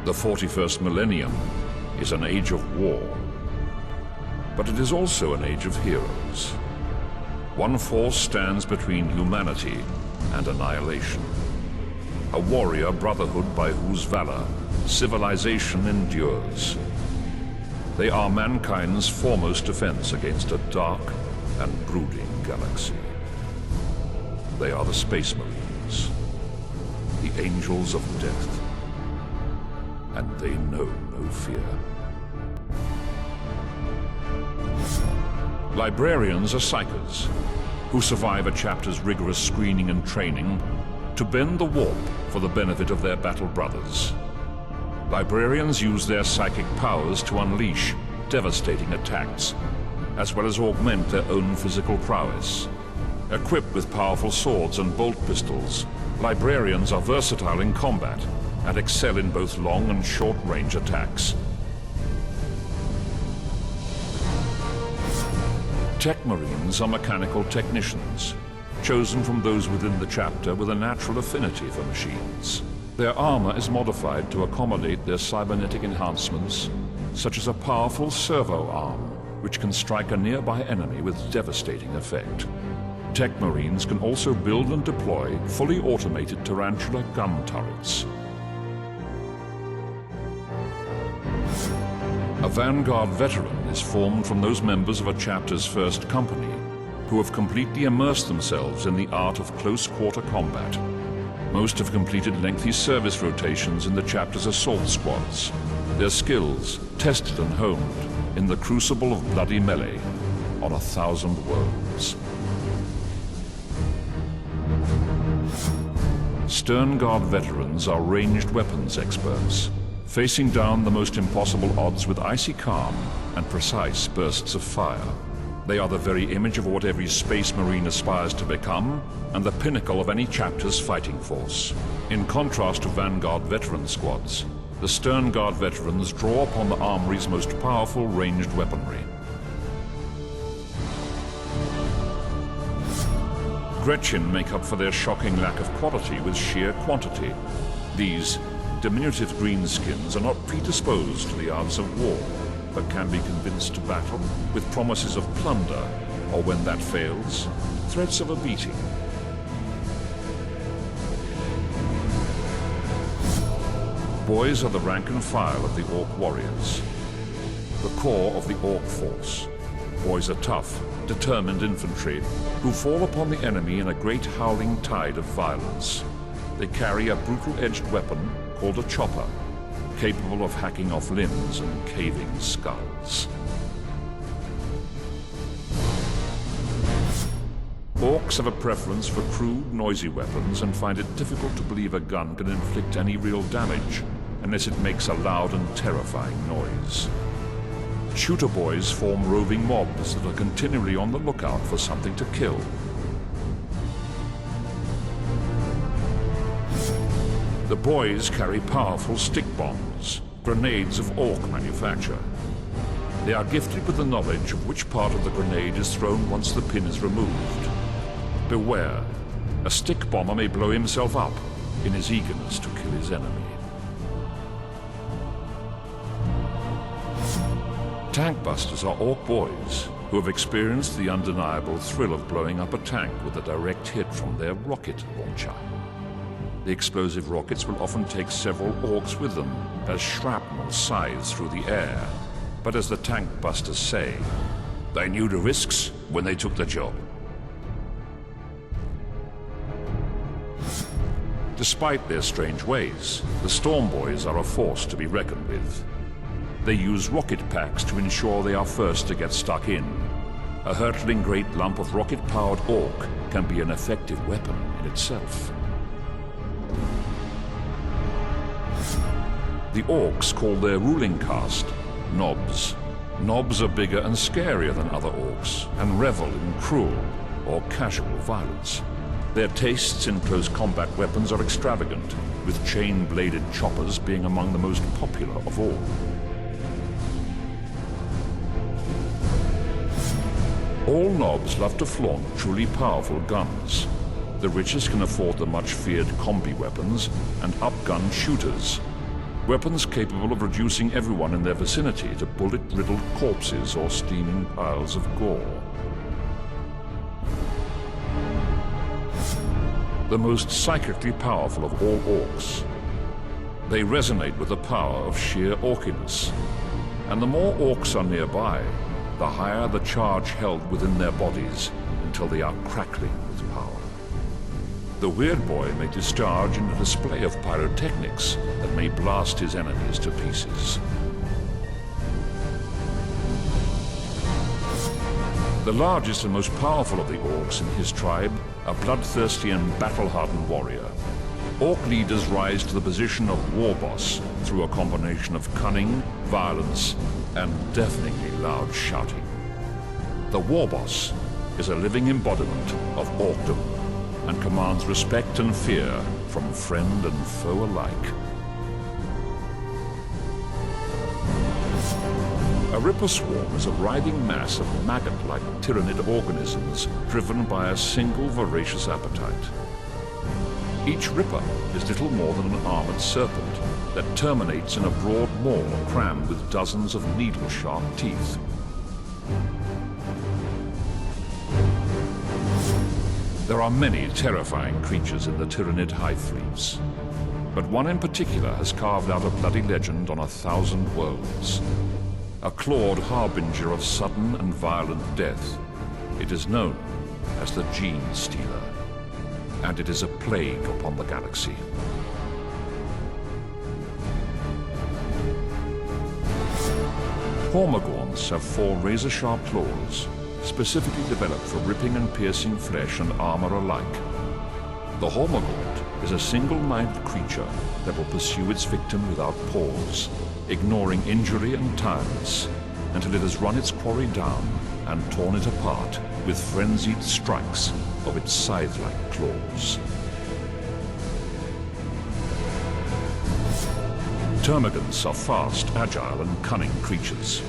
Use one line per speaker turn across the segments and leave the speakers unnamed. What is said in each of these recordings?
The 41st millennium is an age of war, but it is also an age of heroes. One force stands between humanity and annihilation. A warrior brotherhood by whose valor civilization endures. They are mankind's foremost defense against a dark and brooding galaxy. They are the Space Marines, the angels of death, and they know no fear. Librarians are psychers, who survive a chapter's rigorous screening and training to bend the warp for the benefit of their battle brothers. Librarians use their psychic powers to unleash devastating attacks, as well as augment their own physical prowess. Equipped with powerful swords and bolt pistols, Librarians are versatile in combat and excel in both long and short-range attacks. Tech Marines are mechanical technicians, chosen from those within the chapter with a natural affinity for machines. Their armor is modified to accommodate their cybernetic enhancements, such as a powerful servo arm, which can strike a nearby enemy with devastating effect. Tech Marines can also build and deploy fully automated tarantula gun turrets. A Vanguard Veteran is formed from those members of a chapter's first company who have completely immersed themselves in the art of close-quarter combat. Most have completed lengthy service rotations in the chapter's assault squads, their skills tested and honed in the crucible of bloody melee on 1,000 worlds. Sternguard Veterans are ranged weapons experts, facing down the most impossible odds with icy calm and precise bursts of fire. They are the very image of what every Space Marine aspires to become, and the pinnacle of any chapter's fighting force. In contrast to Vanguard Veteran squads, the Sternguard Veterans draw upon the Armory's most powerful ranged weaponry. Gretchin make up for their shocking lack of quality with sheer quantity. These diminutive greenskins are not predisposed to the arts of war, but can be convinced to battle with promises of plunder, or when that fails, threats of a beating. Boys are the rank and file of the Orc warriors, the core of the Orc force. Boys are tough, determined infantry who fall upon the enemy in a great howling tide of violence. They carry a brutal-edged weapon called a chopper, capable of hacking off limbs and caving skulls. Orcs have a preference for crude, noisy weapons and find it difficult to believe a gun can inflict any real damage unless it makes a loud and terrifying noise. Shooter boys form roving mobs that are continually on the lookout for something to kill. The boys carry powerful stick bombs, grenades of Orc manufacture. They are gifted with the knowledge of which part of the grenade is thrown once the pin is removed. Beware, a stick bomber may blow himself up in his eagerness to kill his enemy. Tankbusters are Orc boys who have experienced the undeniable thrill of blowing up a tank with a direct hit from their rocket launcher. The explosive rockets will often take several Orcs with them as shrapnel scythes through the air. But as the Tankbusters say, they knew the risks when they took the job. Despite their strange ways, the Stormboys are a force to be reckoned with. They use rocket packs to ensure they are first to get stuck in. A hurtling great lump of rocket-powered Orc can be an effective weapon in itself. The Orcs call their ruling caste Nobs. Nobs are bigger and scarier than other Orcs and revel in cruel or casual violence. Their tastes in close combat weapons are extravagant, with chain-bladed choppers being among the most popular of all. All Nobs love to flaunt truly powerful guns. The richest can afford the much-feared combi weapons and upgun shooters. Weapons capable of reducing everyone in their vicinity to bullet-riddled corpses or steaming piles of gore. The most psychically powerful of all orcs. They resonate with the power of sheer orkiness, and the more orcs are nearby, the higher the charge held within their bodies until they are crackling with power. The Weird Boy may discharge in a display of pyrotechnics that may blast his enemies to pieces. The largest and most powerful of the orcs in his tribe, a bloodthirsty and battle-hardened warrior. Orc leaders rise to the position of Warboss through a combination of cunning, violence, and deafeningly loud shouting. The Warboss is a living embodiment of orcdom and commands respect and fear from friend and foe alike. A Ripper swarm is a writhing mass of maggot-like Tyranid organisms driven by a single voracious appetite. Each Ripper is little more than an armored serpent that terminates in a broad maw crammed with dozens of needle-sharp teeth. There are many terrifying creatures in the Tyranid hive fleets, but one in particular has carved out a bloody legend on 1,000 worlds. A clawed harbinger of sudden and violent death. It is known as the Genestealer, and it is a plague upon the galaxy. Hormagorns have 4 razor-sharp claws, specifically developed for ripping and piercing flesh and armor alike. The Hormagorn is a single-minded creature that will pursue its victim without pause, ignoring injury and tiredness, until it has run its quarry down and torn it apart with frenzied strikes of its scythe-like claws. Termagants are fast, agile, and cunning creatures.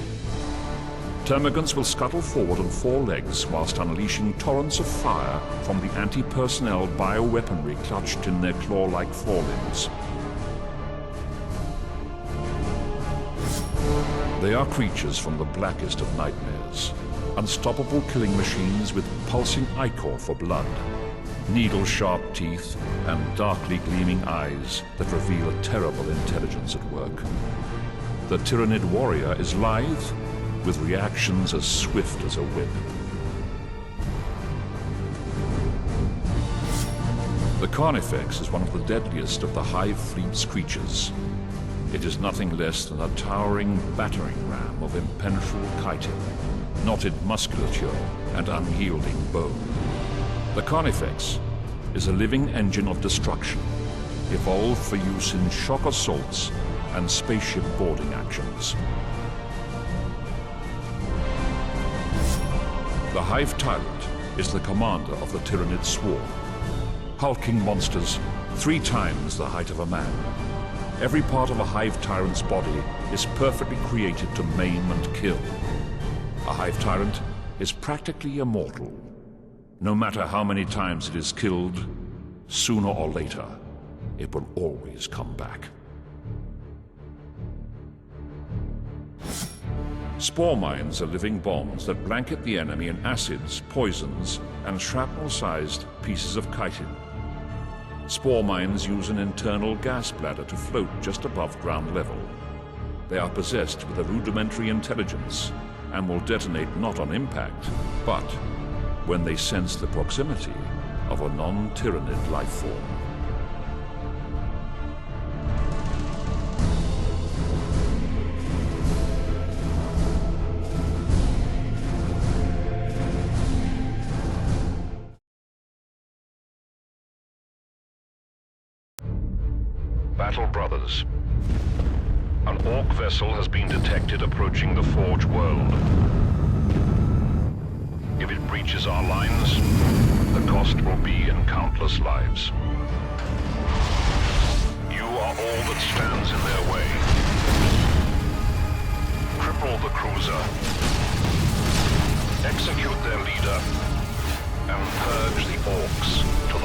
Termagants will scuttle forward on 4 legs whilst unleashing torrents of fire from the anti-personnel bioweaponry clutched in their claw-like forelimbs. They are creatures from the blackest of nightmares, unstoppable killing machines with pulsing ichor for blood, needle-sharp teeth, and darkly gleaming eyes that reveal a terrible intelligence at work. The Tyranid Warrior is lithe, with reactions as swift as a whip. The Carnifex is one of the deadliest of the Hive Fleet's creatures. It is nothing less than a towering battering ram of impenetrable chitin, knotted musculature, and unyielding bone. The Carnifex is a living engine of destruction, evolved for use in shock assaults and spaceship boarding actions. The Hive Tyrant is the commander of the Tyranid swarm. Hulking monsters 3 times the height of a man. Every part of a Hive Tyrant's body is perfectly created to maim and kill. A Hive Tyrant is practically immortal. No matter how many times it is killed, sooner or later, it will always come back. Spore Mines are living bombs that blanket the enemy in acids, poisons, and shrapnel-sized pieces of chitin. Spore Mines use an internal gas bladder to float just above ground level. They are possessed with a rudimentary intelligence and will detonate not on impact, but when they sense the proximity of a non-Tyranid life form. Battle Brothers. An Orc vessel has been detected approaching the Forge world. If it breaches our lines, the cost will be in countless lives. You are all that stands in their way. Cripple the cruiser. Execute their leader. And purge the Orcs to